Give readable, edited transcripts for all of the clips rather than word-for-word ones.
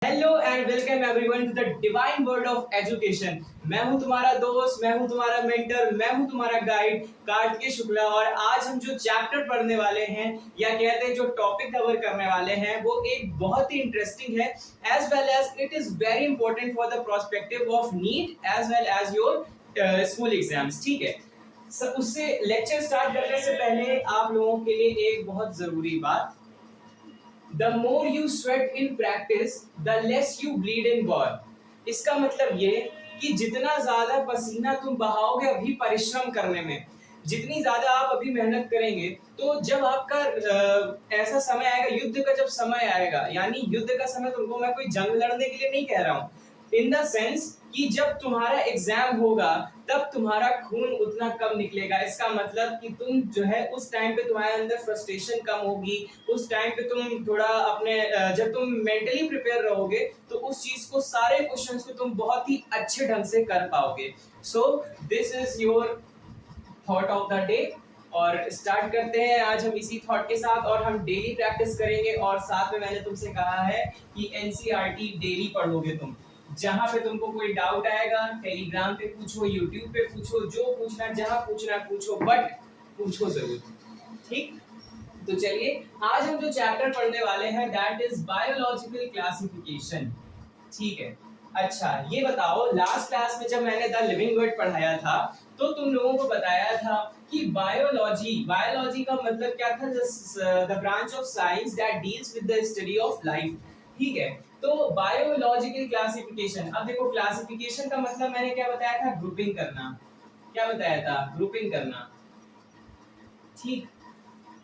Hello and welcome everyone to the divine world of education. मैं हूं तुम्हारा दोस्त, मैं हूं तुम्हारा मेंटर, मैं हूं तुम्हारा गाइड कार्तिकेय शुक्ला। और आज हम जो चैप्टर पढ़ने वाले हैं या कहते हैं जो टॉपिक कवर करने वाले हैं वो एक बहुत ही इंटरेस्टिंग है, as well as it is very important for the prospective of NEET as well as your school exams. ठीक है, उससे लेक्चर स्टार्ट करने से पहले आप लोगों के लिए एक बहुत जरूरी बात, The more you sweat in practice, the less you bleed in war. इसका मतलब ये कि जितना ज्यादा पसीना तुम बहाओगे अभी परिश्रम करने में, जितनी ज्यादा आप अभी मेहनत करेंगे, तो जब आपका ऐसा समय आएगा, युद्ध का जब समय आएगा, यानी युद्ध का समय, तुमको मैं कोई जंग लड़ने के लिए नहीं कह रहा हूं, इन द सेंस कि जब तुम्हारा एग्जाम होगा तब तुम्हारा खून उतना कम निकलेगा। इसका मतलब कि तुम जो है उस टाइम पे तुम्हारे अंदर फ्रस्ट्रेशन कम होगी, उस टाइम पे तुम थोड़ा अपने जब तुम मेंटली प्रिपेयर रहोगे तो उस चीज को, सारे क्वेश्चंस को तुम बहुत ही अच्छे ढंग से कर पाओगे। So this is your thought of the day और स्टार्ट करते हैं आज हम इसी थॉट के साथ। और हम डेली प्रैक्टिस करेंगे और साथ में मैंने तुमसे कहा है कि एनसीईआरटी डेली पढ़ोगे तुम। जहां पे तुमको कोई डाउट आएगा टेलीग्राम पे पूछो, यूट्यूब पे पूछो, जो पूछना जहां पूछना पूछो, बट पूछो जरूर। ठीक, तो चलिए आज हम जो चैप्टर पढ़ने वाले हैं दैट इज बायोलॉजिकल क्लासिफिकेशन। ठीक है, अच्छा ये बताओ, लास्ट क्लास में जब मैंने द लिविंग वर्ड पढ़ाया था तो तुम लोगों को बताया था कि बायोलॉजी का मतलब क्या था, the branch of science that deals with the study of life. ठीक है, तो बायोलॉजिकल क्लासिफिकेशन। अब देखो, क्लासिफिकेशन का मतलब मैंने क्या बताया था, ग्रुपिंग करना। क्या बताया था, ग्रुपिंग करना। ठीक,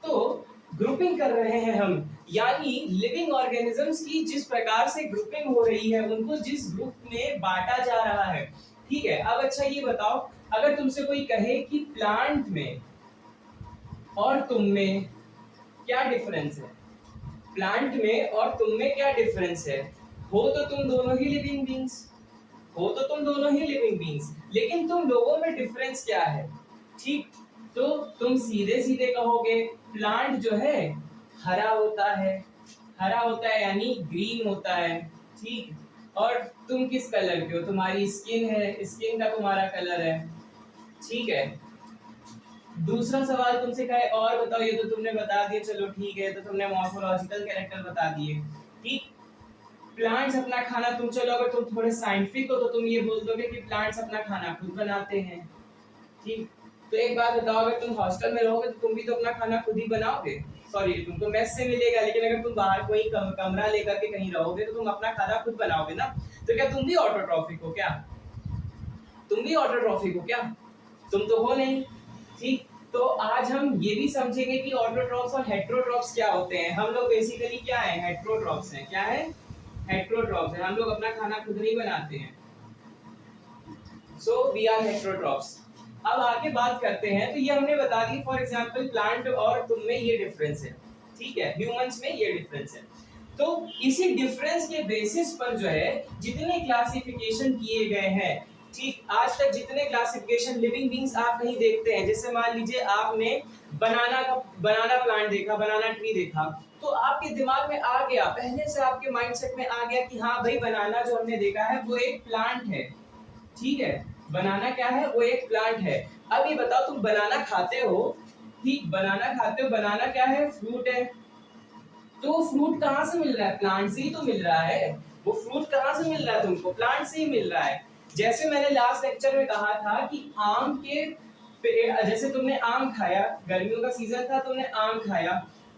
तो ग्रुपिंग कर रहे हैं हम, यानी लिविंग ऑर्गेनिजम्स की जिस प्रकार से ग्रुपिंग हो रही है, उनको जिस ग्रुप में बांटा जा रहा है। ठीक है, अब अच्छा ये बताओ, अगर तुमसे कोई कहे कि प्लांट में और तुम में क्या डिफरेंस है, प्लांट में और तुम में क्या डिफरेंस है, हो तो तुम दोनों ही लिविंग बींग्स, लेकिन तुम लोगों में डिफरेंस क्या है। ठीक, तो तुम सीधे सीधे कहोगे प्लांट जो है हरा होता है, यानी ग्रीन होता है। ठीक, और तुम किस कलर के हो, तुम्हारी स्किन है, स्किन का तुम्हारा कलर है। ठीक है, दूसरा सवाल तुमसे कहे और बताओ, ये तो तुमने बता दिया, चलो ठीक है, तो तुमने मॉर्फोलॉजिकल कैरेक्टर बता दिए। ठीक, प्लांट्स अपना खाना, तुम चलो अगर तुम थोड़े साइंटिफिक हो तो तुम ये बोल दोगे कि प्लांट्स अपना खाना खुद बनाते हैं। ठीक, तो एक बात बताओ, अगर तुम हॉस्टल में रहोगे तो तुम भी तो अपना खाना खुद ही बनाओगे। सॉरी, तुमको मेस से मिलेगा, लेकिन अगर तुम बाहर कोई कमरा लेकर के कहीं रहोगे तो तुम अपना खाना खुद बनाओगे ना। तो क्या तुम भी ऑटोट्रॉफिक हो क्या? तुम तो हो नहीं। ठीक, तो आज हम ये भी समझेंगे कि ऑटोट्रॉफ्स और हेटेरोट्रॉफ्स क्या होते हैं। हम लोग बेसिकली क्या है, हेटेरोट्रॉफ्स हैं। क्या है, हेटेरोट्रॉफ्स हैं। हम लोग अपना खाना खुद नहीं बनाते हैं, सो वी आर हेटेरोट्रॉफ्स। अब आगे बात करते हैं, तो ये हमने बता दी, फॉर एग्जांपल प्लांट और तुम में ये डिफरेंस है। ठीक है, ह्यूमंस में ये डिफरेंस है। तो इसी डिफरेंस के बेसिस पर जो है जितने क्लासिफिकेशन किए गए हैं, ठीक, आज तक जितने क्लासिफिकेशन लिविंग बींग्स आप कहीं देखते हैं, जैसे मान लीजिए आपने बनाना प्लांट देखा, बनाना ट्री देखा, तो आपके दिमाग में आ गया, पहले से आपके माइंडसेट में आ गया कि हाँ भाई, बनाना जो हमने देखा है वो एक प्लांट है। ठीक है, बनाना क्या है, वो एक प्लांट है। अब ये बताओ, तुम बनाना खाते हो, ठीक, बनाना क्या है, फ्रूट है। तो फ्रूट कहाँ से मिल रहा है, प्लांट से ही तो मिल रहा है। वो फ्रूट कहाँ से मिल रहा है तुमको, प्लांट से ही मिल रहा है। जैसे मैंने लास्ट लेक्चर में कहा था कि आम के पेड़, जैसे तुमने आम खाया, गर्मियों का सीजन था, तुमने आम खाया,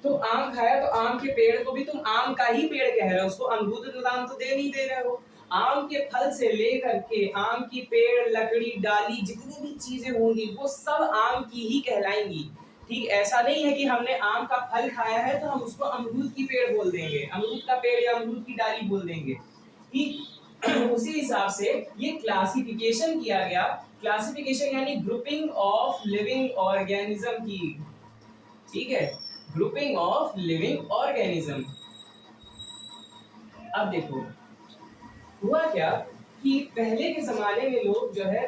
तो आम के पेड़ को भी तुम आम का ही पेड़ कह रहे हो, उसको अमरूद नाम तो दे नहीं दे रहे हो। आम के फल से लेकर के आम की पेड़, लकड़ी, डाली, जितनी भी चीजें होंगी वो सब आम की ही कहलाएंगी। ठीक, ऐसा नहीं है कि हमने आम का फल खाया है तो हम उसको अमरूद की पेड़ बोल देंगे, अमरूद का पेड़ या अमरूद की डाली बोल देंगे। ठीक, उसी हिसाब से ये क्लासिफिकेशन किया गया। क्लासिफिकेशन यानी ग्रुपिंग ऑफ लिविंग ऑर्गेनिज्म की। ठीक है, ग्रुपिंग ऑफ लिविंग ऑर्गेनिज्म। अब देखो, हुआ क्या कि पहले के जमाने में लोग जो है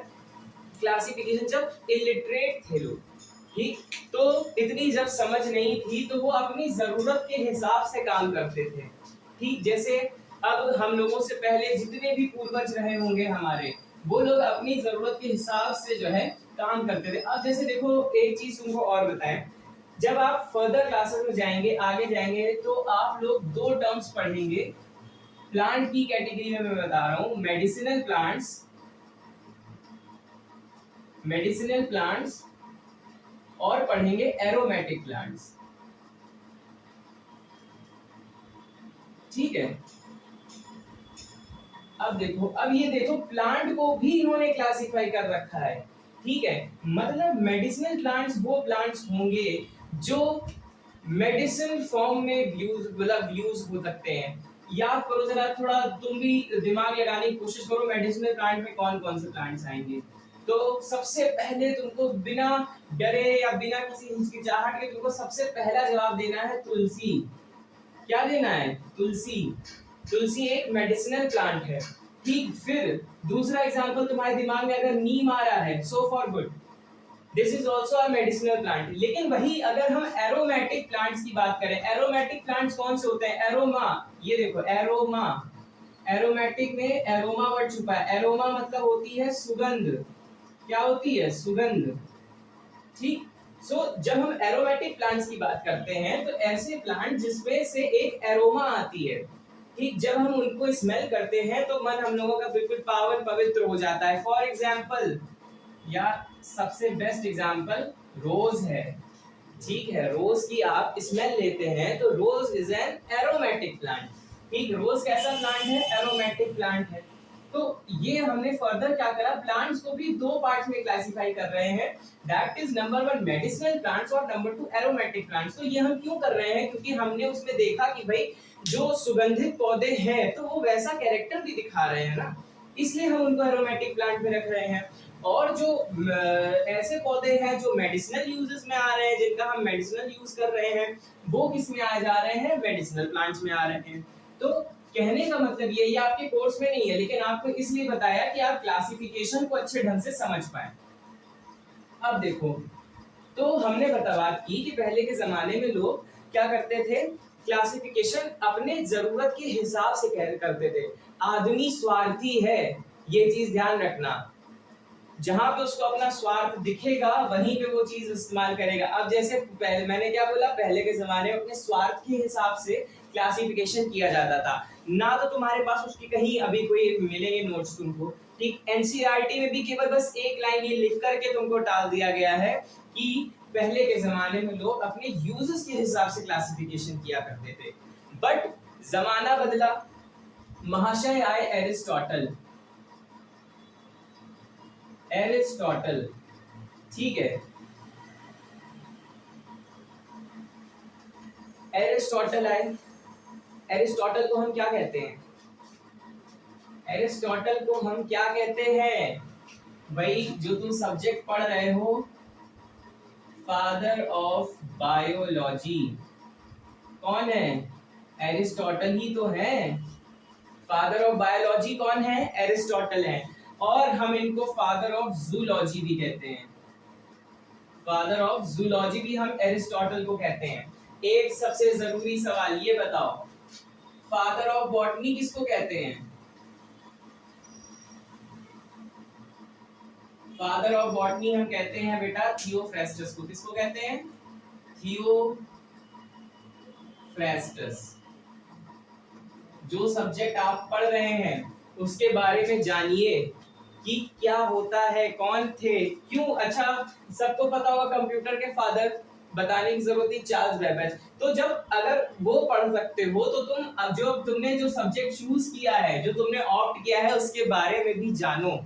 क्लासिफिकेशन, जब इलिटरेट थे लोग, ठीक, तो इतनी जब समझ नहीं थी तो वो अपनी जरूरत के हिसाब से काम करते थे। ठीक, जैसे अब हम लोगों से पहले जितने भी पूर्वज रहे होंगे हमारे, वो लोग अपनी जरूरत के हिसाब से जो है काम करते थे। अब जैसे देखो एक चीज तुमको और बताएं, जब आप फर्दर क्लासेस में जाएंगे, आगे जाएंगे, तो आप लोग दो टर्म्स पढ़ेंगे प्लांट की कैटेगरी में। मैं बता रहा हूं, मेडिसिनल प्लांट्स और पढ़ेंगे एरोमेटिक प्लांट्स। ठीक है, अब देखो, अब ये देखो प्लांट को भी इन्होंने क्लासिफाई कर रखा है। ठीक है, मतलब मेडिसिनल प्लांट्स वो प्लांट्स होंगे जो मेडिसिन फॉर्म में यूज हो सकते हैं। याद करो जरा, थोड़ा तुम भी दिमाग लगाने की कोशिश करो, मेडिसिनल प्लांट में कौन कौन से प्लांट्स आएंगे। तो सबसे पहले तुमको बिना डरे या बिना किसी हिचकिचाहट के तुमको सबसे पहला जवाब देना है तुलसी। क्या देना है? तुलसी। तुलसी एक मेडिसिनल प्लांट है। ठीक, फिर दूसरा एग्जांपल तुम्हारे दिमाग में अगर नीम आ रहा है, so for good, this is also a medicinal plant. लेकिन वही अगर हम एरोमेटिक प्लांट्स की बात करें, एरोमेटिक प्लांट्स कौन से होते हैं? एरोमा, ये देखो एरोमा, एरोमेटिक में एरोमा वर्ड छुपा है। एरोमा मतलब होती है सुगंध। क्या होती है? सुगंध। ठीक, जब हम एरोमेटिक प्लांट्स की बात करते हैं तो ऐसे प्लांट जिसमें से एक एरोमा आती है। ठीक, जब हम उनको स्मेल करते हैं तो मन हम लोगों का बिल्कुल पावन पवित्र हो जाता है। फॉर एग्जाम्पल, या सबसे बेस्ट एग्जाम्पल रोज है। ठीक है, रोज की आप स्मेल लेते हैं तो रोज इज एन एरोमेटिक प्लांट। ठीक, रोज कैसा प्लांट है? एरोमेटिक प्लांट है। तो ये हमने फर्दर क्या करा, प्लांट्स को भी दो पार्ट्स में क्लासिफाई कर रहे हैं, that is number 1 medicinal plants और नंबर 2 एरोमेटिक प्लांट्स। तो ये हम क्यों कर रहे हैं? क्योंकि हमने उसमें देखा कि भाई जो सुगंधित पौधे हैं तो वो वैसा कैरेक्टर भी दिखा रहे हैं ना, इसलिए हम उनको एरोमेटिक प्लांट में रख रहे हैं। और जो ऐसे पौधे हैं जो मेडिसिनल यूजेस में आ रहे हैं, जिनका हम मेडिसिनल यूज कर रहे हैं, वो किस में आ जा रहे हैं? मेडिसिनल प्लांट्स में आ रहे हैं। तो कहने का मतलब ये आपके कोर्स में नहीं है, लेकिन आपको इसलिए बताया कि आप क्लासिफिकेशन को अच्छे ढंग से समझ पाए। अब देखो, तो हमने बात की कि पहले के जमाने में लोग क्या करते थे? क्लासिफिकेशन अपने जरूरत के हिसाब से करते थे। आदमी स्वार्थी है, ये चीज ध्यान रखना। जहां पे उसको अपना स्वार्थ दिखेगा वहीं पे वो चीज इस्तेमाल करेगा। अब जैसे मैंने क्या बोला, पहले के जमाने में अपने स्वार्थ के हिसाब से क्लासिफिकेशन किया जाता था ना, तो तुम्हारे पास उसकी कहीं अभी कोई मिलेंगे नोट्स तुमको। ठीक, एनसीईआरटी में भी केवल बस एक लाइन ये लिख करके तुमको टाल दिया गया है कि पहले के जमाने में लोग अपने यूजेस के हिसाब से क्लासिफिकेशन किया करते थे। बट जमाना बदला, महाशय आए एरिस्टोटल। ठीक है, एरिस्टोटल आए। एरिस्टोटल को हम क्या कहते हैं? एरिस्टोटल को हम क्या कहते हैं? भाई जो तुम सब्जेक्ट पढ़ रहे हो, फादर ऑफ बायोलॉजी कौन है? एरिस्टोटल ही तो है। फादर ऑफ बायोलॉजी कौन है? एरिस्टोटल है। और हम इनको फादर ऑफ जूलॉजी भी कहते हैं। फादर ऑफ जूलॉजी भी हम एरिस्टोटल को कहते हैं। एक सबसे जरूरी सवाल ये बताओ, फादर ऑफ बॉटनी किसको कहते हैं? फादर ऑफ बॉटनी हम कहते हैं बेटा थियोफ्रास्टस को। किसको कहते हैं? थियोफ्रास्टस। जो सब्जेक्ट आप पढ़ रहे हैं उसके बारे में जानिए कि क्या होता है, कौन थे, क्यों। अच्छा, सबको पता होगा कंप्यूटर के फादर, बताने की जरूरत नहीं, चार्ल्स बेबेज। तो जब अगर वो पढ़ सकते हो तो तुम अब जो तुमने जो सब्जेक्ट चूज किया है, जो तुमने ऑप्ट किया है, उसके बारे में भी जानो।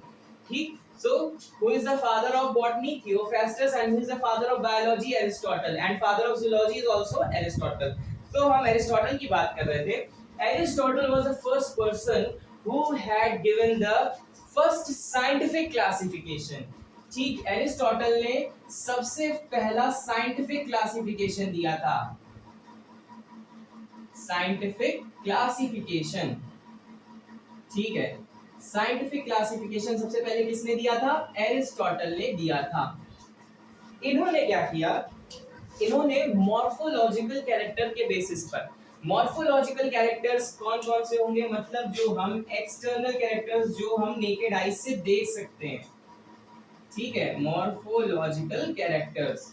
ठीक, so who is the father of botany? Theophrastus. And who is the father of biology? Aristotle. And father of zoology is also Aristotle. तो हम एरिस्टोटल की बात कर रहे थे। Aristotle was the first person who had given the first scientific classification. ठीक, Aristotle ने सबसे पहला साइंटिफिक क्लासिफिकेशन दिया था। साइंटिफिक क्लासिफिकेशन, ठीक है, साइंटिफिक क्लासिफिकेशन सबसे पहले किसने दिया था? एरिस्टोटल ने दिया था। इन्होंने क्या किया? इन्होंने मॉर्फोलॉजिकल कैरेक्टर के बेसिस पर, मॉर्फोलॉजिकल कैरेक्टर्स कौन कौन से होंगे, मतलब जो हम एक्सटर्नल कैरेक्टर्स जो हम नेकेड आई से देख सकते हैं, ठीक है, मॉर्फोलॉजिकल कैरेक्टर्स,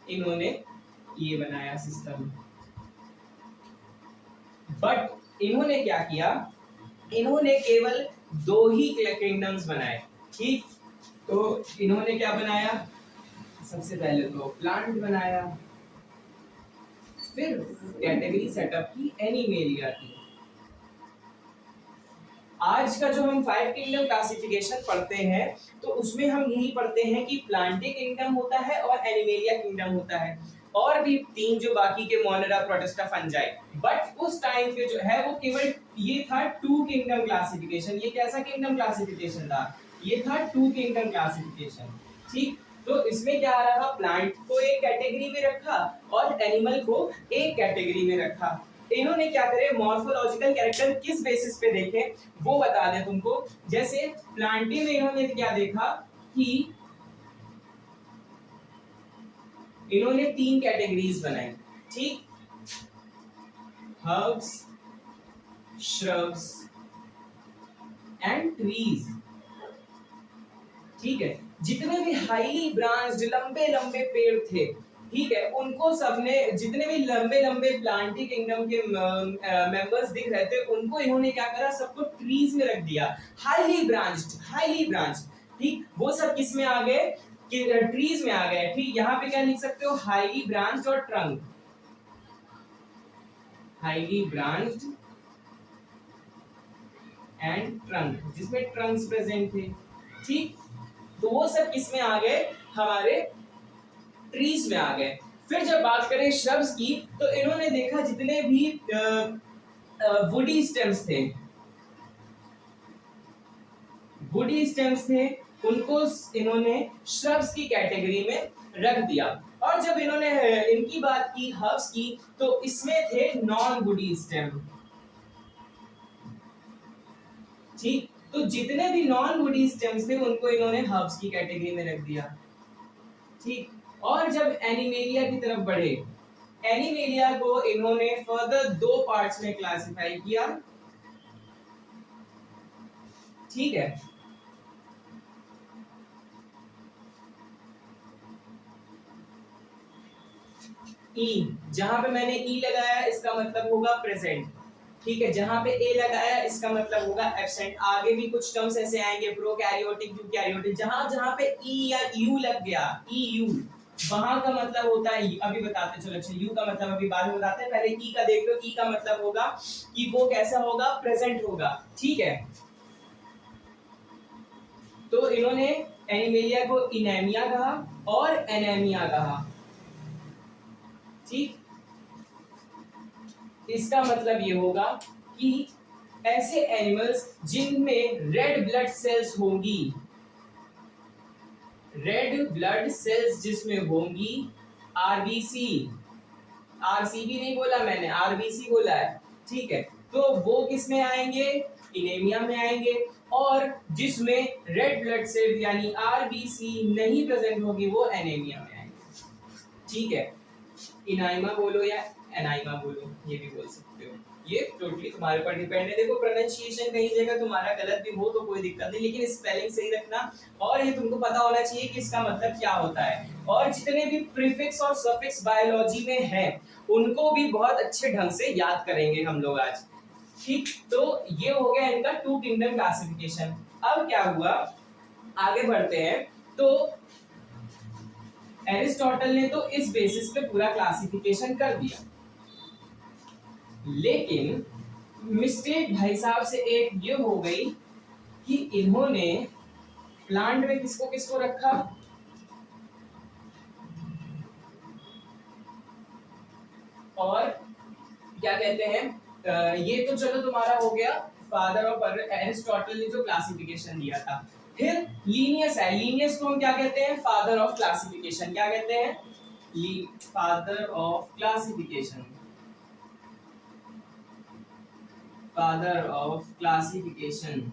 इन्होंने ये बनाया सिस्टम। बट इन्होंने क्या किया, इन्होंने केवल दो ही किंगडम्स बनाए, ठीक। तो इन्होंने क्या बनाया, सबसे पहले तो प्लांट बनाया, फिर कैटेगरी सेटअप की एनिमेलिया की। आज का जो हम 5 किंगडम क्लासिफिकेशन पढ़ते हैं तो उसमें हम यही पढ़ते हैं कि प्लांटे किंगडम होता है और एनिमेलिया किंगडम होता है, और भी तीन जो बाकी के मोनेरा, प्रोटिस्टा, फंजाई। बट उस टाइम पे जो है वो केवल ये था 2 किंगडम क्लासिफिकेशन। ये कैसा किंगडम क्लासिफिकेशन था, ये था 2 किंगडम क्लासिफिकेशन, ठीक। तो इसमें क्या आ रहा, प्लांट को एक कैटेगरी में रखा और एनिमल को एक कैटेगरी में रखा। इन्होंने क्या करे, मॉर्फोलॉजिकल कैरेक्टर किस बेसिस पे देखे वो बता दें तुमको। जैसे प्लांटी में इन्होंने क्या देखा कि इन्होंने 3 कैटेगरीज बनाई, ठीक, हर्ब्स, श्रब्स एंड ट्रीज, ठीक है। जितने भी हाईली ब्रांच्ड लंबे लंबे पेड़ थे, ठीक है, उनको सबने, जितने भी लंबे लंबे प्लांटी किंगडम के मेंबर्स दिख रहे थे उनको इन्होंने क्या करा, सबको ट्रीज में रख दिया, हाईली ब्रांच्ड, हाईली ब्रांच्ड, ठीक। वो सब किस में आ गए, कि ट्रीज में आ गए, ठीक। यहाँ पे क्या लिख सकते हो, हाईली ब्रांच्ड और trunk, highly branched and trunk, जिसमें ट्रंक्स प्रेजेंट थे, ठीक। तो वो सब किस में आ गए, हमारे ट्रीज में आ गए। फिर जब बात करें श्रब्स की, तो इन्होंने देखा जितने भी वुडी स्टेम्स थे, वुडी स्टेम्स थे, उनको इन्होंने श्रब्स की कैटेगरी में रख दिया। और जब इन्होंने इनकी बात की, हर्ब्स की, तो इसमें थे नॉन वुडी स्टेम, ठीक। तो जितने भी नॉन वुडी स्टेम्स थे उनको इन्होंने हर्ब्स की कैटेगरी में रख दिया, ठीक। और जब एनिमेलिया की तरफ बढ़े, एनिमेलिया को इन्होंने फर्दर 2 पार्ट्स में क्लासिफाई किया, ठीक है। ई, जहां पे मैंने ई लगाया इसका मतलब होगा प्रेजेंट, ठीक है। जहां पे ए लगाया इसका मतलब होगा एब्सेंट। आगे भी कुछ टर्म्स ऐसे आएंगे, प्रोकैरियोटिक, यूकैरियोटिक, जहां जहां पे ई या यू लग गया, ई यू, वहां का मतलब होता है, अभी बताते चलो, अच्छा यू का मतलब अभी बाद में बताते हैं, पहले ई का देख लो। ई का मतलब होगा कि वो कैसा होगा, प्रेजेंट होगा, ठीक है। तो इन्होंने एनिमेलिया को इनेमिया कहा और एनेमिया कहा, ठीक। इसका मतलब ये होगा कि ऐसे एनिमल्स जिनमें रेड ब्लड सेल्स होंगी, रेड ब्लड सेल्स जिसमें होंगी, आरबीसी, आरसीबी नहीं बोला मैंने, आरबीसी बोला है, ठीक है। तो वो किस में आएंगे, इनेमिया में आएंगे। और जिसमें रेड ब्लड सेल यानी आरबीसी नहीं प्रेजेंट होगी वो एनीमिया में आएंगे, ठीक है। इनाइमा बोलो या एनाइमा बोलो, ये भी बोल सकते हो, ये टोटली तुम्हारे ऊपर डिपेंड है। देखो प्रोनाउंसिएशन कहीं जगह तुम्हारा गलत भी हो तो कोई दिक्कत नहीं, लेकिन स्पेलिंग सही रखना, और ये तुमको पता होना चाहिए कि इसका मतलब क्या होता है। और जितने भी प्रीफिक्स और सफिक्स बायोलॉजी में हैं उनको भी बहुत अच्छे ढंग से याद करेंगे हम लोग आज, ठीक। तो ये हो गया इनका 2 किंगडम क्लासिफिकेशन। अब क्या हुआ, आगे बढ़ते हैं। तो एरिस्टोटल ने तो इस बेसिस पे पूरा क्लासिफिकेशन कर दिया, लेकिन मिस्टेक भाई साहब से एक ये हो गई कि इन्होंने प्लांट में किसको किसको रखा, और क्या कहते हैं, ये तो चलो तुम्हारा हो गया फादर ऑफ एरिस्टोटल ने जो क्लासिफिकेशन दिया था। फिर लीनियस है, लीनियस को हम क्या कहते हैं, फादर ऑफ क्लासिफिकेशन, क्या कहते हैं, father of classification, father of classification.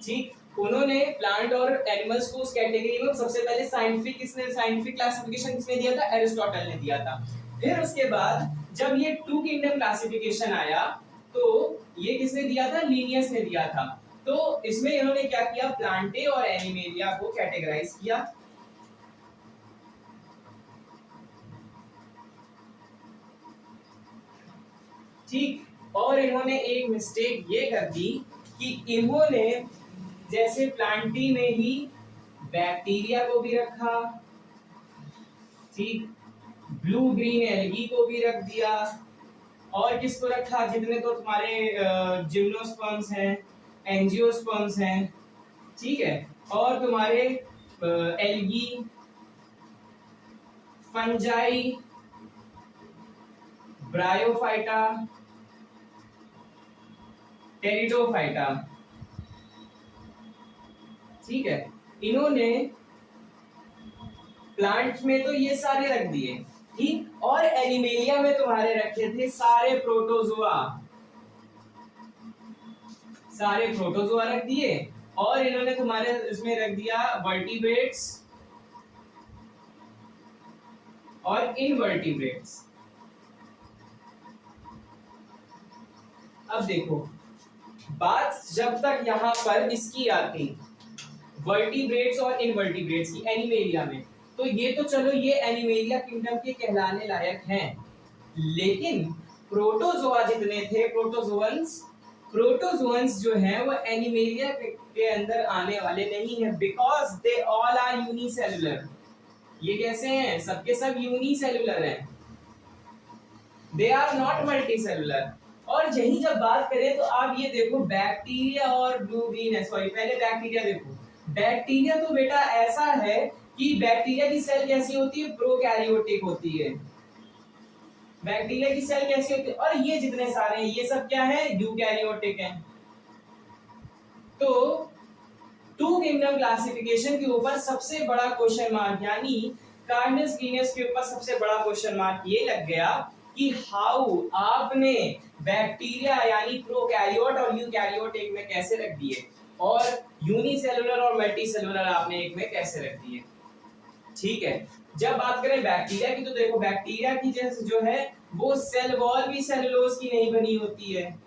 ठीक, उन्होंने प्लांट और एनिमल्स को उस कैटेगरी में सबसे पहले साइंटिफिक क्लासिफिकेशन किसने दिया था? एरिस्टोटल ने दिया था। फिर उसके बाद जब ये टू किंगडम क्लासिफिकेशन आया तो ये किसने दिया था? लीनियस ने दिया था। तो इसमें इन्होंने क्या किया? प्लांटे और एनिमेलिया को कैटेगराइज किया। ठीक, और इन्होंने एक मिस्टेक ये कर दी कि इन्होंने जैसे प्लांटी में ही बैक्टीरिया को भी रखा, ठीक, ब्लू ग्रीन एल्गी को भी रख दिया, और किसको रखा? जितने तो तुम्हारे जिम्नोस्पर्म्स हैं, एंजियोस्पर्म्स हैं, ठीक है, और तुम्हारे एल्गी, फंजाई, ब्रायोफाइटा, टेरिडोफाइटा, ठीक है, इन्होंने प्लांट्स में तो ये सारे रख दिए, ठीक, और एनिमेलिया में तुम्हारे रखे थे सारे प्रोटोजोआ रख दिए, और इन्होंने तुम्हारे इसमें रख दिया वर्टिब्रेट्स और इनवर्टिब्रेट्स। अब देखो, बात जब तक यहां पर इसकी आती वर्टिब्रेट्स और इनवर्टिब्रेट्स की एनिमेलिया में, तो ये तो चलो ये एनिमेलिया किंगडम के कहलाने लायक हैं, लेकिन प्रोटोजोआ जितने थे, प्रोटोजोअन्स जो हैं वो एनिमेलिया के अंदर आने वाले नहीं हैं, because they all are unicellular. ये कैसे हैं? सबके सब यूनिसेलुलर हैं, दे आर नॉट मल्टीसेलुलर। और यही जब बात करें तो आप ये देखो बैक्टीरिया और ब्लू ग्रीन है, सॉरी पहले बैक्टीरिया देखो। बैक्टीरिया तो बेटा ऐसा है कि बैक्टीरिया की सेल कैसी होती है? प्रोकैरियोटिक होती है। बैक्टीरिया की सेल कैसी होती है? और ये जितने सारे हैं ये सब क्या है? यूकैरियोटिक हैं। तो टू किंगडम क्लासिफिकेशन के ऊपर सबसे बड़ा क्वेश्चन मार्क, यानी कार्डिनस लीनियस के ऊपर सबसे बड़ा क्वेश्चन मार्क ये लग गया कि हाउ आपने बैक्टीरिया यानी प्रोकैरियोट और यूकैरियोट एक में कैसे रख दिए, और यूनिसेलुलर और मल्टीसेलुलर आपने एक में कैसे रख दिए। ठीक है, जब बात करें बैक्टीरिया की तो देखो बैक्टीरिया की जैसे जो है वो सेल वॉल भी सेलुलोज की नहीं बनी होती है,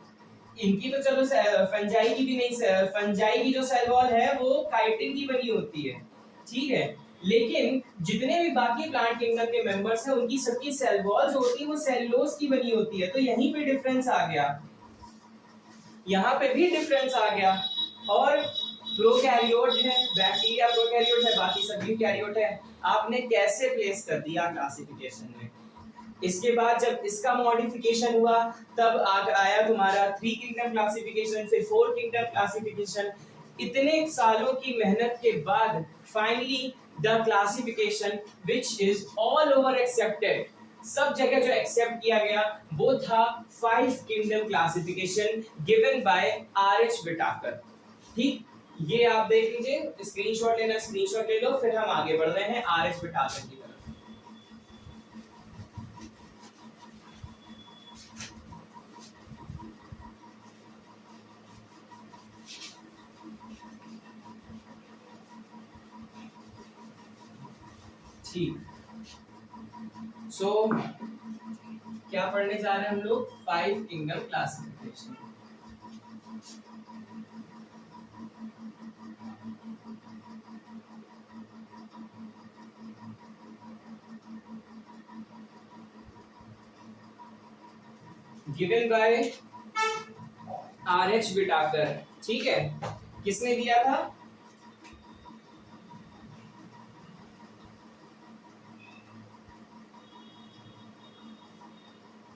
इनकी तो चलो फंजाई की भी नहीं, फंजाई की जो सेल वॉल है वो काइटिन की बनी होती है, ठीक है, लेकिन जितने भी बाकी प्लांट किंगडम के मेंबर्स हैं उनकी सबकी सेल वॉल जो होती है वो सेलुलोज की बनी होती है। तो यहीं पे डिफरेंस आ गया, यहाँ पे भी डिफरेंस आ गया। और प्रोकैरियोट है, बैक्टीरिया प्रोकैरियोट है, बाकी सब यूकैरियोट है। आपने कैसे प्लेस कर दिया क्लासिफिकेशन में। इसके बाद जब इसका मॉडिफिकेशन हुआ तब आया तुम्हारा 3 किंगडम क्लासिफिकेशन, फिर 4 किंगडम क्लासिफिकेशन। इतने सालों की मेहनत के बाद finally the classification which is all over accepted, सब जगह जो एक्सेप्ट किया गया वो था 5 kingdom classification given by RH Whittaker. ठीक, ये आप देख लीजिए, स्क्रीनशॉट लेना स्क्रीनशॉट ले लो, फिर हम आगे बढ़ रहे हैं आरएच विटाकर की तरफ। ठीक, सो क्या पढ़ने जा रहे हैं हम लोग? 5 kingdom classification. Given by RH Whittaker, ठीक है, किसने दिया था?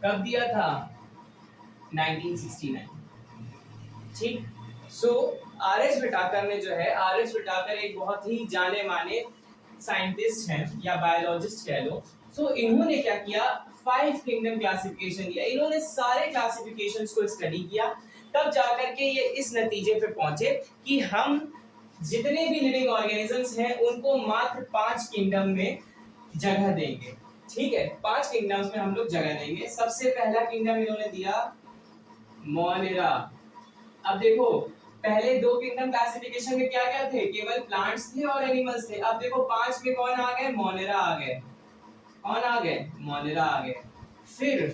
कब दिया था? 1969। ठीक, सो आरएच विटाकर ने जो है, आरएच विटाकर एक बहुत ही जाने माने साइंटिस्ट हैं या बायोलॉजिस्ट कह लो। सो इन्होंने क्या किया? 5 किंगडम क्लासिफिकेशन दिया। इन्होंने सारे क्लासिफिकेशंस को स्टडी किया, तब जाकर के ये इस नतीजे पे पहुंचे कि हम जितने भी लिविंग ऑर्गेनिजम्स हैं उनको मात्र 5 किंगडम में जगह देंगे। ठीक है, 5 किंगडम्स में हम लोग जगह देंगे। सबसे पहला किंगडम इन्होंने दिया मोनेरा। अब देखो पहले दो किंगडम क्लासिफिकेशन में क्या क्या थे, केवल प्लांट्स थे और एनिमल्स थे। अब देखो 5 में कौन आ गए, मोनेरा आ गए। कौन आ गए, मोनेरा आ गए। फिर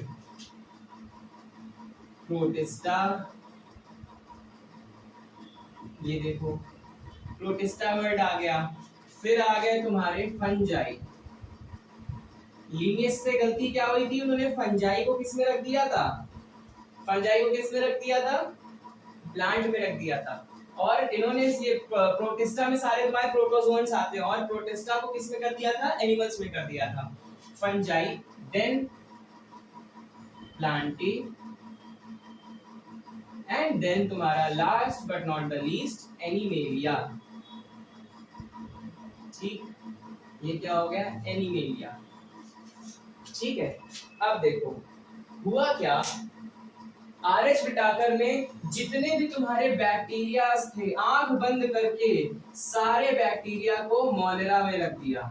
प्रोटिस्टा, ये देखो प्रोटिस्टा वर्ड आ गया। फिर आ गए तुम्हारे फंजाई। लीनियस से गलती क्या हुई थी, उन्होंने फंजाई को किस में रख दिया था, फंजाई को किस में रख दिया था, प्लांट में रख दिया था। और इन्होंने ये प्रोटिस्टा में सारे तुम्हारे प्रोटोजोन्स आते हैं, और प्रोटिस्टा को किस में कर दिया था, एनिमल्स में कर दिया था। Fungi, then plantae, and then तुम्हारा last but not the least animalia. ठीक, ये क्या हो गया, एनिमेलिया। ठीक है, अब देखो हुआ क्या, आरएच विटाकर में जितने भी तुम्हारे बैक्टीरिया थे, आंख बंद करके सारे बैक्टीरिया को मोनेरा में रख दिया।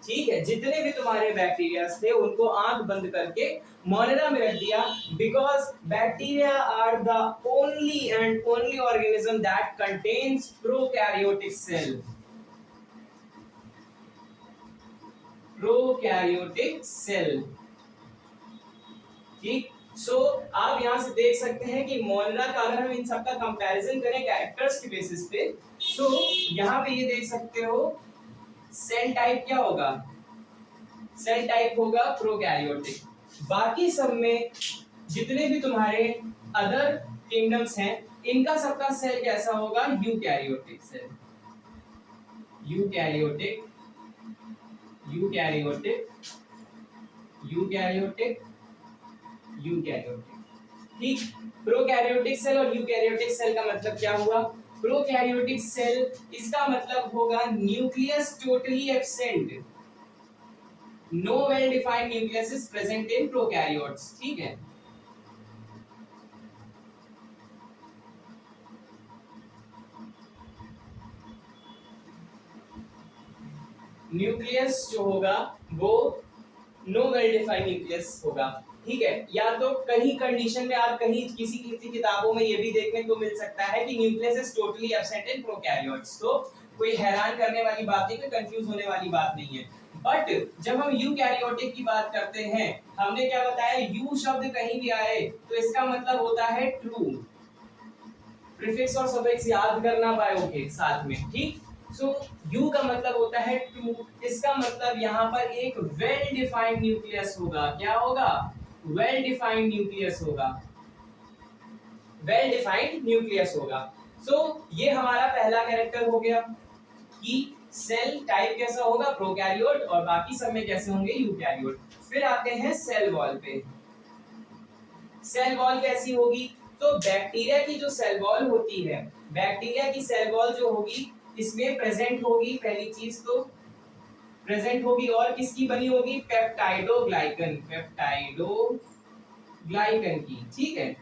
ठीक है, जितने भी तुम्हारे बैक्टीरिया थे उनको आंख बंद करके मोनेरा में रख दिया, because bacteria are the only and only organism that contains prokaryotic cell. Prokaryotic cell. ठीक, सो आप यहां से देख सकते हैं कि मोनेरा का अगर हम इन सबका कंपैरिजन करें कैरेक्टर्स के बेसिस पे, सो यहां पे ये देख सकते हो सेल टाइप क्या होगा, सेल टाइप होगा प्रोकैरियोटिक। बाकी सब में जितने भी तुम्हारे अदर किंगडम्स हैं, इनका सबका सेल कैसा होगा, eukaryotic cell. Eukaryotic, eukaryotic, eukaryotic, eukaryotic. ठीक, प्रोकैरियोटिक सेल और यूकैरियोटिक सेल का मतलब क्या हुआ, प्रोकैरियोटिक सेल इसका मतलब होगा nucleus totally absent, no well defined nucleus is present in prokaryotes. ठीक है, न्यूक्लियस जो होगा वो नो वेल डिफाइंड न्यूक्लियस होगा। ठीक है, या तो कहीं कंडीशन में आप कहीं किसी किसी किताबों में ये भी देखने को मिल सकता है कि nucleus is totally absent in prokaryotes, तो कोई हैरान करने वाली बात नहीं, कोई कंफ्यूज होने वाली बात नहीं है। बट जब हम यूकैरियोटिक की बात करते हैं, हमने क्या बताया, यू शब्द कहीं भी आए तो इसका मतलब होता है ट्रू। प्रीफिक्स और सफिक्स याद करना बायो के साथ में। ठीक, सो यू का मतलब होता है ट्रू, इसका मतलब यहाँ पर एक वेल डिफाइंड न्यूक्लियस होगा। क्या होगा, वेल डिफाइंड न्यूक्लियस होगा, वेल डिफाइंड न्यूक्लियस होगा। सो ये हमारा पहला कैरेक्टर हो गया कि सेल टाइप कैसा होगा, प्रोकैरियोट, और बाकी सब में कैसे होंगे, यूकैरियोट। फिर आते हैं सेल वॉल पे। सेल वॉल कैसी होगी, तो बैक्टीरिया की जो सेल वॉल होती है, बैक्टीरिया की सेल वॉल जो होगी इसमें प्रेजेंट होगी, पहली चीज तो प्रेजेंट होगी, और किसकी बनी होगी, पेप्टाइडोग्लाइकन, पेप्टाइडोग्लाइकन की। ठीक है,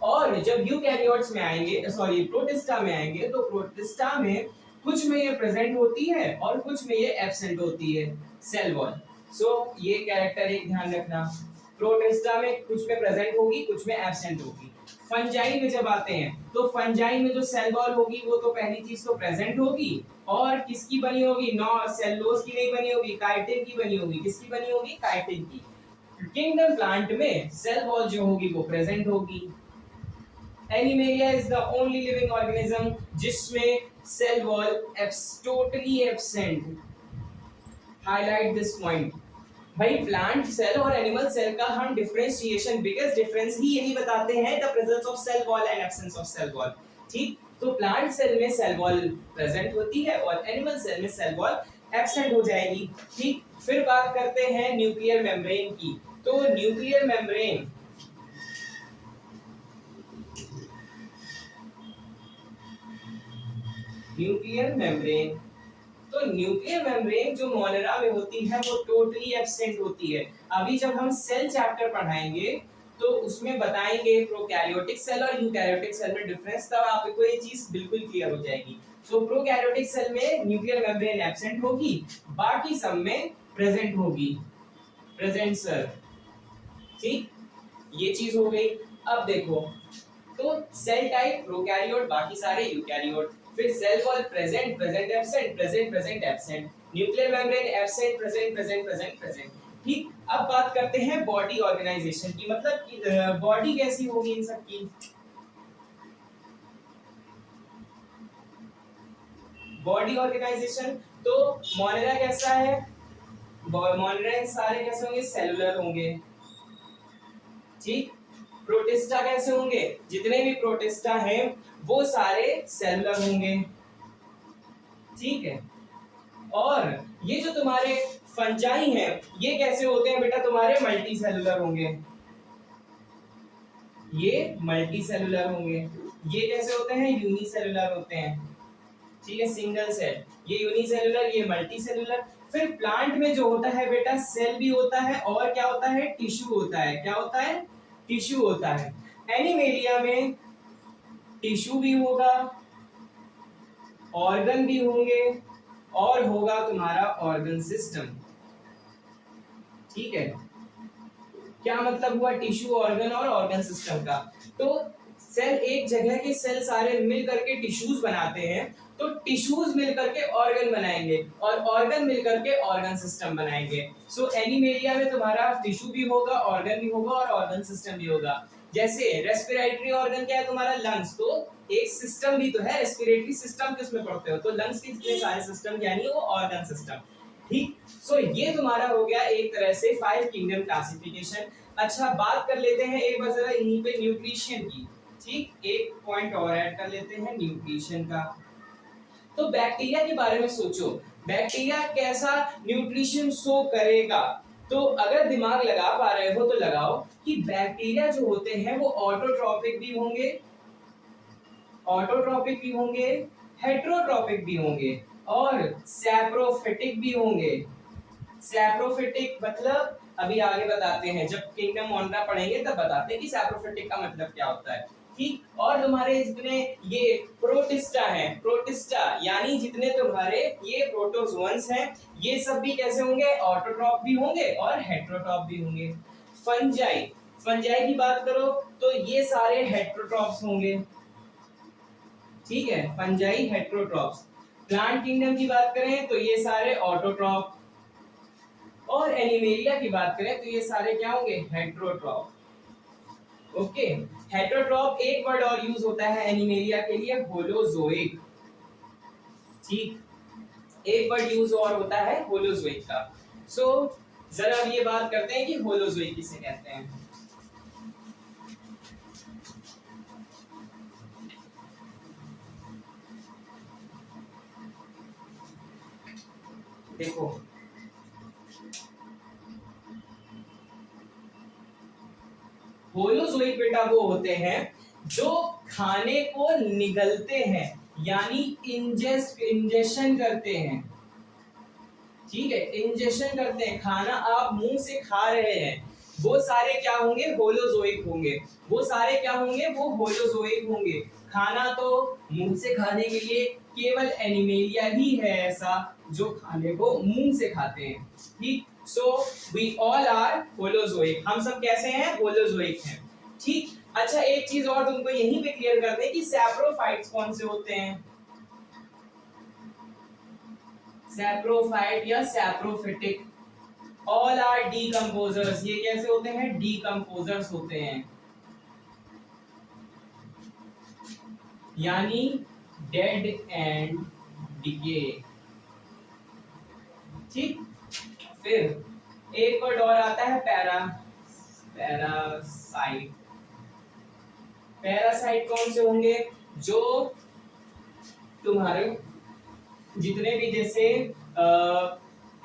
और जब यूकैरियोट्स में आएंगे, सॉरी प्रोटिस्टा में आएंगे, तो प्रोटिस्टा में कुछ में ये प्रेजेंट होती है और कुछ में ये एब्सेंट होती है सेल वॉल। सो ये कैरेक्टर एक ध्यान रखना, प्रोटिस्टा में कुछ में प्रेजेंट होगी, कुछ में एब्सेंट होगी। फंजाई में जब आते हैं तो फंजाई में जो सेल वॉल होगी वो तो पहली चीज तो प्रेजेंट होगी, और किसकी बनी होगी, नॉन सेलुलोज की नहीं बनी होगी, काइटिन की बनी होगी। किसकी बनी होगी, काइटिन की। किंगडम प्लांट में सेल वॉल जो होगी वो प्रेजेंट होगी। Animalia is the only living organism जिसमें cell wall totally absent. Highlight this point. भाई प्लांट सेल और एनिमल सेल का हम डिफरेंशिएशन, बिगेस्ट डिफरेंस ही यही बताते हैं, the presence of cell wall and absence of cell wall. ठीक, तो प्लांट सेल में सेल वॉल प्रेजेंट होती है और एनिमल सेल में सेल वॉल एब्सेंट हो जाएगी। ठीक, फिर बात करते हैं न्यूक्लियर मेम्ब्रेन की। तो न्यूक्लियर मेम्ब्रेन, न्यूक्लियर मेम्ब्रेन, तो न्यूक्लियर मेम्ब्रेन जो मोनेरा में होती है वो टोटली एब्सेंट होती है। अभी जब हम सेल चैप्टर पढ़ाएंगे तो उसमें बताएंगे प्रोकैरियोटिक सेल और यूकैरियोटिक सेल में डिफरेंस, तब आपको ये चीज बिल्कुल क्लियर हो जाएगी। सो प्रोकैरियोटिक सेल में न्यूक्लियर मेम्ब्रेन एब्सेंट होगी, बाकी सब में प्रेजेंट होगी। प्रेजेंट सर, ठीक, ये चीज हो गई। अब देखो तो सेल टाइप प्रोकैरियोट, बाकी सारे यूकैरियोट। फिर cell wall present, present absent, present present absent, nuclear membrane absent, present present present present. ठीक, अब बात करते हैं बॉडी ऑर्गेनाइजेशन की, मतलब बॉडी कैसी होगी इन सब की। बॉडी ऑर्गेनाइजेशन, तो मोनेरा कैसा है, मोनेरा सारे कैसे होंगे, सेलुलर होंगे। ठीक, प्रोटिस्टा कैसे होंगे, जितने भी प्रोटिस्टा हैं वो सारे सेलुलर होंगे। ठीक है, और ये जो तुम्हारे फंजाई हैं ये कैसे होते हैं बेटा, तुम्हारे मल्टी सेलुलर होंगे। ये मल्टी सेलुलर होंगे। ये कैसे होते हैं, यूनिसेलुलर होते हैं। ठीक है, सिंगल सेल, ये यूनिसेलुलर, ये मल्टी सेलुलर। फिर प्लांट में जो होता है बेटा, सेल भी होता है और क्या होता है, टिश्यू होता है। क्या होता है, टिश्यू होता है। एनिमेलिया में टिश्यू भी होगा, ऑर्गन भी होंगे, और होगा तुम्हारा ऑर्गन सिस्टम। ठीक है, क्या मतलब हुआ टिश्यू, ऑर्गन और ऑर्गन सिस्टम का। तो सेल, एक जगह के सेल सारे मिल करके टिश्यूज बनाते हैं, तो टिश्यूज मिल करके ऑर्गन बनाएंगे और ऑर्गन मिल करके ऑर्गन सिस्टम बनाएंगे। सो एनिमेलिया में तुम्हारा टिश्यू भी होगा, ऑर्गन भी होगा और ऑर्गन सिस्टम भी होगा। जैसे रेस्पिरेटरी ऑर्गन क्या है तुम्हारा, लंग्स, तो एक सिस्टम भी तो है, रेस्पिरेटरी सिस्टम किसमें पढ़ते हो, तो लंग्स के जितने सारे सिस्टम यानी वो ऑर्गन सिस्टम। ठीक, सो ये तुम्हारा हो गया एक तरह से 5 किंगडम क्लासिफिकेशन। अच्छा, बात कर लेते हैं एक बार जरा यहीं पे न्यूट्रिशन की। ठीक, एक पॉइंट और ऐड कर लेते हैं न्यूट्रिशन का। तो बैक्टीरिया के बारे में सोचो, बैक्टीरिया कैसा न्यूट्रिशन शो करेगा। तो अगर दिमाग लगा पा रहे हो तो लगाओ कि बैक्टीरिया जो होते हैं वो ऑटोट्रॉपिक भी होंगे, ऑटोट्रॉपिक भी होंगे, हेट्रोट्रॉपिक भी होंगे और सैप्रोफिटिक भी होंगे। सैप्रोफिटिक मतलब अभी आगे बताते हैं, जब किंगडम मोनेरा पढ़ेंगे तब बताते हैं कि सैप्रोफिटिक का मतलब क्या होता है। ठीक, और तुम्हारे जितने ये प्रोटिस्टा हैं, प्रोटिस्टा यानी जितने तुम्हारे ये प्रोटोजोअन्स हैं, ये सब भी कैसे होंगे, ऑटोट्रॉप भी होंगे और हेट्रोट्रॉप भी होंगे। फंजाई, फंजाई की बात करो तो ये सारे हेट्रोट्रॉप्स होंगे। ठीक है, फंजाई हेट्रोट्रॉप्स। प्लांट किंगडम की बात करें तो ये सारे ऑटोट्रॉप, और एनिमेलिया की बात करें तो ये सारे क्या होंगे, हेट्रोट्रॉप। ओके, हेट्रोट्रॉप, एक वर्ड और यूज होता है एनिमेलिया के लिए, होलोजोइक। ठीक, एक वर्ड यूज और होता है होलोजोइक का। सो जरा अब ये बात करते हैं कि होलोजोइक किसे कहते हैं। देखो, होलोजोइक बेटा वो होते हैं जो खाने को निगलते हैं, यानी इंजेशन करते हैं। ठीक है, इंजेशन करते हैं, खाना आप मुंह से खा रहे हैं, वो सारे क्या होंगे, होलोजोइक होंगे। वो सारे क्या होंगे, वो होलोजोइक होंगे। खाना तो मुंह से खाने के लिए केवल एनिमेलिया ही है ऐसा जो खाने को मुंह से खाते हैं। ठीक, so we all are holozoic, हम सब कैसे हैं, होलोजोइक हैं। ठीक, अच्छा एक चीज और तुमको यहीं पे क्लियर कर दें कि सैप्रोफाइट्स कौन से होते हैं, सैप्रोफाइट या सैप्रोफिटिक, ऑल आर डीकंपोजर्स। ये कैसे होते हैं, डीकंपोजर्स होते हैं, यानी डेड एंड डिके। ठीक, फिर एक वर्ड और आता है पैरासाइट। पैरासाइट कौन से होंगे, जो तुम्हारे जितने भी जैसे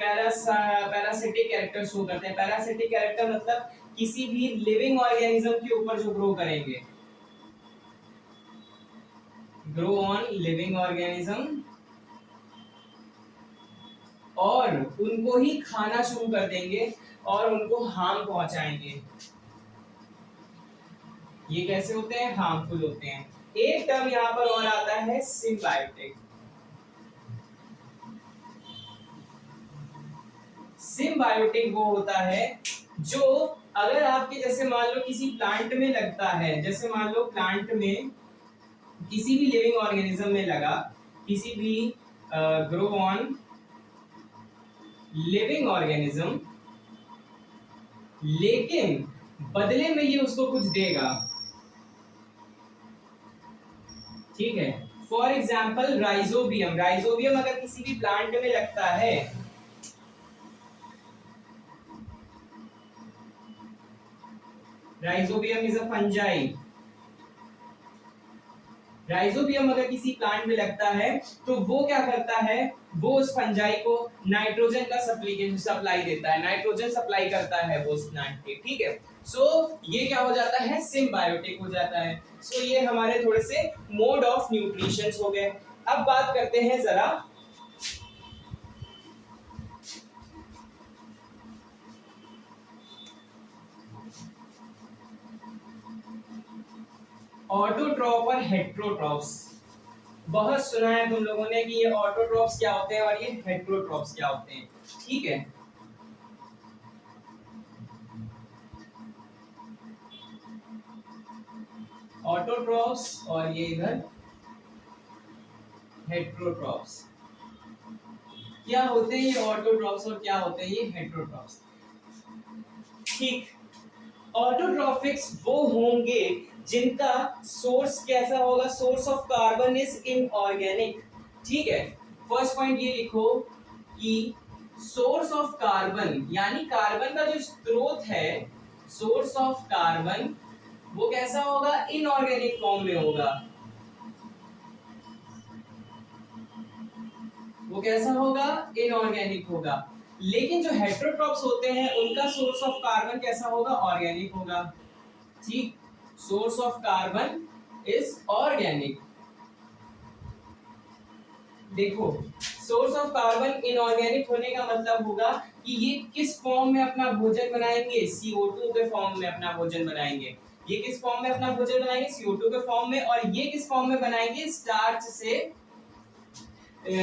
पैरासिटिक कैरेक्टर शो करते हैं। पैरासिटिक कैरेक्टर मतलब किसी भी लिविंग ऑर्गेनिज्म के ऊपर जो ग्रो करेंगे, ग्रो ऑन लिविंग ऑर्गेनिज्म, और उनको ही खाना शुरू कर देंगे और उनको हार्म पहुंचाएंगे। ये कैसे होते हैं, हार्मफुल होते हैं। एक टर्म यहां पर और आता है सिम्बायोटिक। सिम्बायोटिक वो होता है जो अगर आपके जैसे मान लो किसी प्लांट में लगता है, जैसे मान लो प्लांट में किसी भी लिविंग ऑर्गेनिज्म में लगा, किसी भी ग्रो ऑन लिविंग ऑर्गेनिज्म, लेकिन बदले में ये उसको कुछ देगा, ठीक है। फॉर एग्जाम्पल राइजोबियम, राइजोबियम अगर किसी भी प्लांट में लगता है, rhizobium is a fungi, rhizobium अगर किसी प्लांट में लगता है तो वो क्या करता है, वो उस फंजाई को नाइट्रोजन का सप्लाई देता है, नाइट्रोजन सप्लाई करता है वो उस प्लांट के, ठीक है। सो ये क्या हो जाता है, सिम्बायोटिक हो जाता है। सो ये हमारे थोड़े से मोड ऑफ न्यूट्रिशंस हो गए। अब बात करते हैं जरा ऑटोट्रॉप और हेट्रोट्रॉप्स। बहुत सुना है तुम लोगों ने कि ये ऑटोट्रॉप्स क्या होते हैं और ये हेट्रोट्रॉप्स क्या होते हैं, ठीक है। ऑटोट्रॉप्स और ये इधर हेट्रोट्रॉप्स। क्या होते हैं ये ऑटोट्रॉप्स और क्या होते हैं ये हेट्रोट्रॉप्स, ठीक। ऑटोट्रॉफिक्स वो होंगे जिनका सोर्स कैसा होगा, source of carbon is inorganic, ठीक है। फर्स्ट पॉइंट ये लिखो कि सोर्स ऑफ कार्बन यानी कार्बन का जो स्रोत है, सोर्स ऑफ कार्बन वो कैसा होगा, इनऑर्गेनिक फॉर्म में होगा, वो कैसा होगा, इनऑर्गेनिक होगा। लेकिन जो हेट्रोट्रॉप्स होते हैं उनका सोर्स ऑफ कार्बन कैसा होगा, ऑर्गेनिक होगा, ठीक। Source of carbon is organic. देखो सोर्स ऑफ कार्बन इनऑर्गेनिक होने का मतलब होगा कि ये किस फॉर्म में अपना भोजन बनाएंगे, CO2 के फॉर्म में अपना भोजन बनाएंगे। ये किस फॉर्म में अपना भोजन बनाएंगे, CO2 के फॉर्म में। और ये किस फॉर्म में बनाएंगे, स्टार्च से।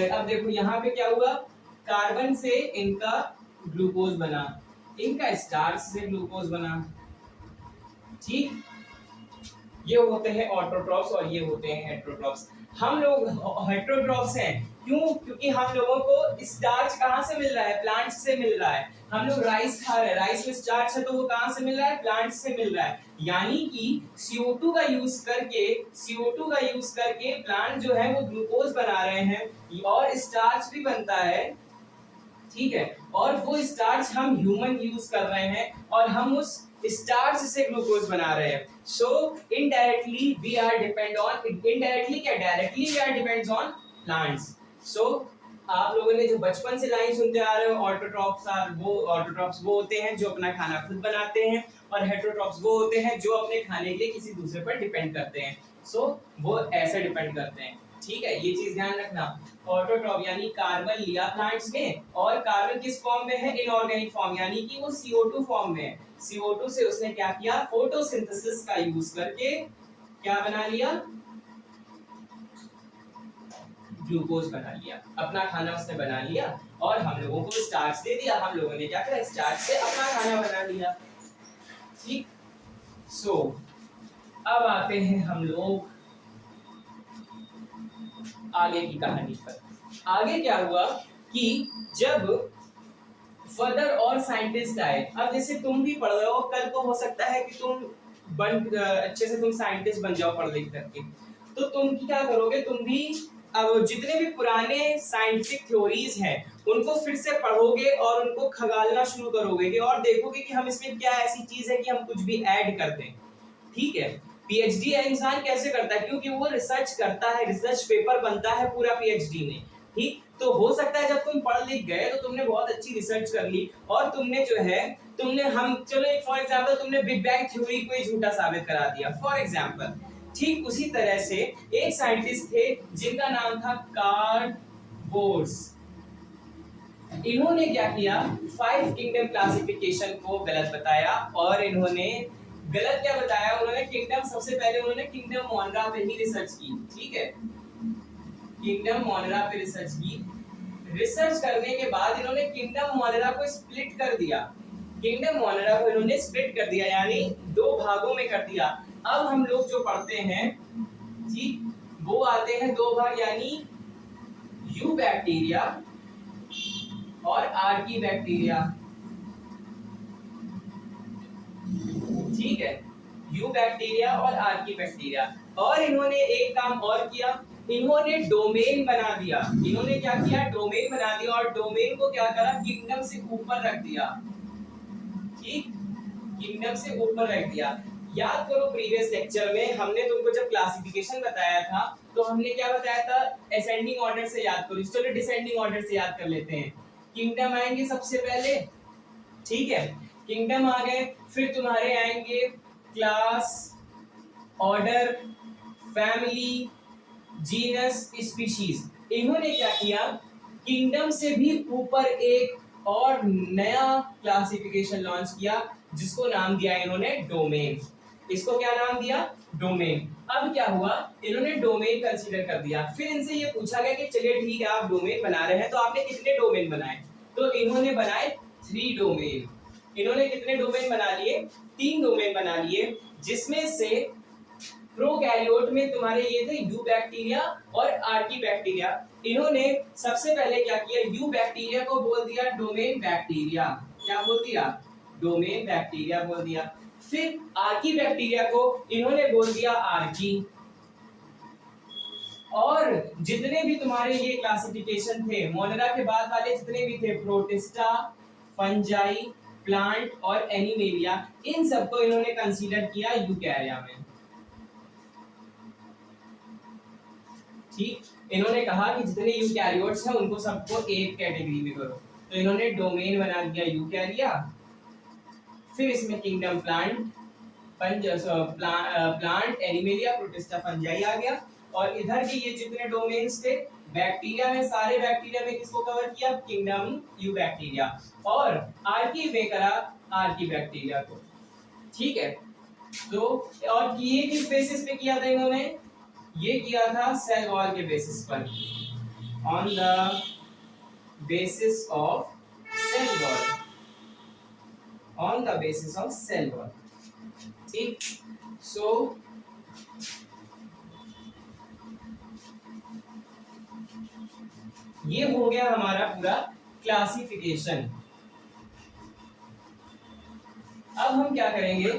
अब देखो यहाँ पे क्या हुआ, कार्बन से इनका ग्लूकोज बना, इनका स्टार्च से ग्लूकोज बना, ठीक। ये होते हैं ऑटोट्रॉप्स और ये होते हैं हेट्रोट्रॉप्स। हम लोग हेट्रोट्रॉप्स हैं, क्यों, क्योंकि हम लोगों को स्टार्च कहाँ से मिल रहा है, प्लांट से मिल रहा है। हम लोग राइस खा रहे हैं, राइस में स्टार्च है तो वो कहाँ से मिल रहा है, प्लांट से मिल रहा है। यानी कि CO2 का यूज करके, CO2 का यूज करके प्लांट जो है वो ग्लूकोज बना रहे हैं और स्टार्च भी बनता है, ठीक है। और वो स्टार्च हम ह्यूमन यूज कर रहे हैं और हम उस स्टार्च से ग्लूकोज बना रहे हैं। So indirectly we are depend on, indirectly क्या directly we are depends on plants. So आप लोगों ने जो बचपन से लाइन सुनते आ रहे हो, ऑटोट्रॉप्स वो होते हैं जो अपना खाना खुद बनाते हैं और हेट्रोट्रॉप्स वो होते हैं जो अपने खाने के लिए किसी दूसरे पर डिपेंड करते हैं। सो वो ऐसे डिपेंड करते हैं, ठीक है। ये चीज ध्यान रखना। ऑटोट्रॉप यानी कार्बन लिया प्लांट्स ने और कार्बन किस फॉर्म में है, इनऑर्गेनिक फॉर्म, यानी कि वो CO2 फॉर्म में है। CO2 से उसने क्या किया, फोटोसिंथेसिस का यूज करके क्या बना लिया, ग्लूकोज बना लिया, अपना खाना उसने बना लिया और हम लोगों को स्टार्च दे दिया। हम लोगों ने क्या करा, स्टार्च से अपना खाना बना लिया, ठीक। सो अब आते हैं हम लोग आगे की कहानी पर। आगे क्या हुआ कि जब फर्दर और साइंटिस्ट आए, अब जैसे तुम भी पढ़ रहे हो, कल को हो सकता है कि तुम अच्छे से तुम साइंटिस्ट बन जाओ पढ़ लिख करके, तो तुम क्या करोगे, तुम भी अब जितने भी पुराने साइंटिफिक थ्योरीज हैं उनको फिर से पढ़ोगे और उनको खंगालना शुरू करोगे कि और देखोगे कि हम इसमें क्या ऐसी चीज है कि हम कुछ भी ऐड कर दें, ठीक है। PhD इंसान कैसे करता है, क्योंकि वो रिसर्च करता है, रिसर्च पेपर बनता है पूरा PhD में, ठीक। तो हो सकता है जब तुम पढ़ लिख गए तो तुमने बहुत अच्छी रिसर्च कर ली और तुमने जो है हम चलो एक फॉर एग्जांपल तुमने बिग बैंग थ्योरी को ही झूठा साबित करा दिया फॉर एग्जांपल। ठीक उसी तरह से एक साइंटिस्ट थे जिनका नाम था कार्ल बोर्स। इन्होंने क्या किया, 5 किंगडम क्लासिफिकेशन को गलत बताया और इन्होंने गलत क्या बताया, उन्होंने किंगडम, सबसे पहले उन्होंने किंगडम मोनरा पे ही रिसर्च की, ठीक है। किंगडम मोनरा पे रिसर्च की, रिसर्च करने के बाद इन्होंने किंगडम मोनरा को स्प्लिट कर दिया, किंगडम मोनेरा को इन्होंने स्प्लिट कर दिया, यानी दो भागों में कर दिया। अब हम लोग जो पढ़ते हैं जी, वो आते हैं दो भाग, यानी यू बैक्टीरिया और आर्की बैक्टीरिया। ठीक है, यू बैक्टीरिया और आर्की बैक्टीरिया। और इन्होंने एक काम और किया, इन्होंने डोमेन बना दिया। इन्होंने क्या किया, डोमेन बना दिया, और डोमेन को क्या करा, किंगडम से ऊपर रख दिया। ठीक, किंगडम से ऊपर रख दिया। याद करो प्रीवियस लेक्चर में हमने तुमको जब क्लासिफिकेशन बताया था तो हमने क्या बताया था, असेंडिंग ऑर्डर से याद करो। चलो डिसेंडिंग ऑर्डर से याद कर लेते हैं। किंगडम आएंगे सबसे पहले, ठीक है, किंगडम आ गए, फिर तुम्हारे आएंगे class, order, family, genus, species. इन्होंने क्या किया, किंगडम से भी ऊपर एक और नया क्लासिफिकेशन लॉन्च किया, जिसको नाम दिया इन्होंने डोमेन। इसको क्या नाम दिया, डोमेन। अब क्या हुआ, इन्होंने डोमेन कंसीडर कर दिया। फिर इनसे ये पूछा गया कि चलिए ठीक है, आप डोमेन बना रहे हैं, तो आपने कितने डोमेन बनाए, तो इन्होंने बनाए 3 डोमेन। इन्होंने कितने डोमेन बना लिए, 3 डोमेन बना लिए, जिसमें से प्रोकैरियोट में तुम्हारे ये थे यू बैक्टीरिया और आर्की बैक्टीरिया। इन्होंने सबसे पहले क्या किया, यू बैक्टीरिया को बोल दिया डोमेन बैक्टीरिया। क्या बोल दिया, डोमेन बैक्टीरिया बोल दिया। फिर आर्की बैक्टीरिया को इन्होंने बोल दिया आर्की। और जितने भी तुम्हारे ये क्लासिफिकेशन थे मोनेरा के बाद वाले, जितने भी थे, प्रोटिस्टा, फंजाई, प्लांट और एनिमेलिया, इन सबको इन्होंने कंसीडर किया यूकैरिया में। ठीक, इन्होंने कहा कि जितने यूकैरियोट्स हैं उनको सबको एक कैटेगरी में करो, तो इन्होंने डोमेन बना दिया यूकैरिया। फिर इसमें kingdom plant, plant, animalia, protista, fungi आ गया। और इधर के ये जितने डोमेन्स थे बैक्टीरिया में, सारे बैक्टीरिया में किसको कवर किया, किंगडम यू बैक्टीरिया। और आर्की में करा आर्की बैक्टीरिया को। ठीक है, तो और ये किस बेसिस पे किया था इन्होंने, ये किया था सेल वॉल के बेसिस पर, on the basis of cell wall, on the basis of cell wall. ठीक, सो ये हो गया हमारा पूरा क्लासिफिकेशन। अब हम क्या करेंगे,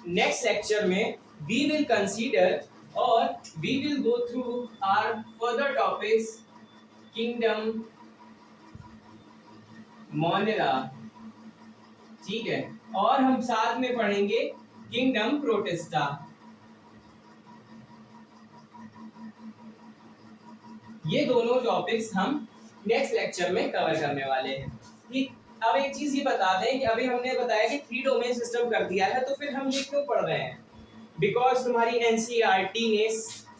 नेक्स्ट लेक्चर में वी विल कंसीडर और we will go through our further topics, kingdom Monera. ठीक है, और हम साथ में पढ़ेंगे किंगडम प्रोटिस्टा। ये दोनों टॉपिक्स हम नेक्स्ट लेक्चर में कवर करने वाले हैं। ठीक, अब एक चीज ये बता दें कि अभी हमने बताया कि 3 डोमेन सिस्टम कर दिया है, तो फिर हम ये क्यों पढ़ रहे हैं, बिकॉज तुम्हारी एनसीईआरटी ने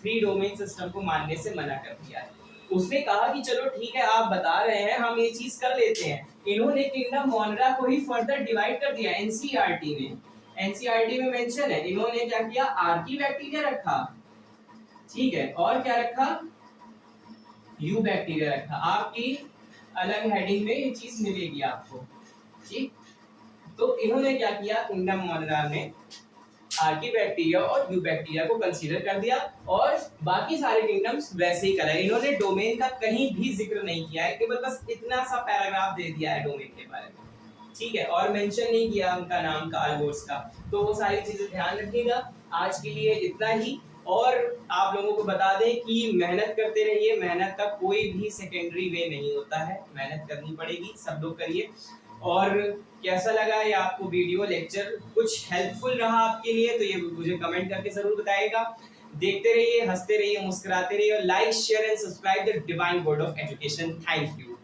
3 डोमेन सिस्टम को मानने से मना कर दिया है। उसने कहा कि चलो ठीक है, आप बता रहे हैं, हम ये चीज कर लेते हैं। इन्होंने किंगडम मोनेरा को ही फर्दर डिवाइड कर दिया एनसीईआरटी में। एनसीईआरटी में मेंशन है, इन्होंने क्या किया, आर्की बैक्टीरिया रखा, ठीक है, और क्या रखा, यू बैक्टीरिया रखा। आपकी अलग हेडिंग में ये चीज मिलेगी आपको। ठीक, तो इन्होंने क्या किया, किंगडम मोनेरा ने आर्की बैक्टीरिया और यू बैक्टीरिया को कंसीडर कर दिया, और बाकी सारे किंगडम्स वैसे ही कराए। इन्होंने डोमेन का कहीं भी जिक्र नहीं किया है, केवल बस इतना सा पैराग्राफ दे दिया है डोमेन के बारे में। ठीक है, और मेंशन नहीं किया उनका नाम कार्ल गोट्स का। तो वो सारी चीजें ध्यान रखिएगा। आज के लिए इतना ही, और आप लोगों को बता दें कि मेहनत करते रहिए। मेहनत का कोई भी सेकेंडरी वे नहीं होता है, मेहनत करनी पड़ेगी, सब लोग करिए। और कैसा लगा ये आपको वीडियो लेक्चर, कुछ हेल्पफुल रहा आपके लिए तो ये मुझे कमेंट करके जरूर बताइएगा। देखते रहिए, हंसते रहिए, मुस्कुराते रहिए, और like, share and subscribe the divine word of education. Thank you.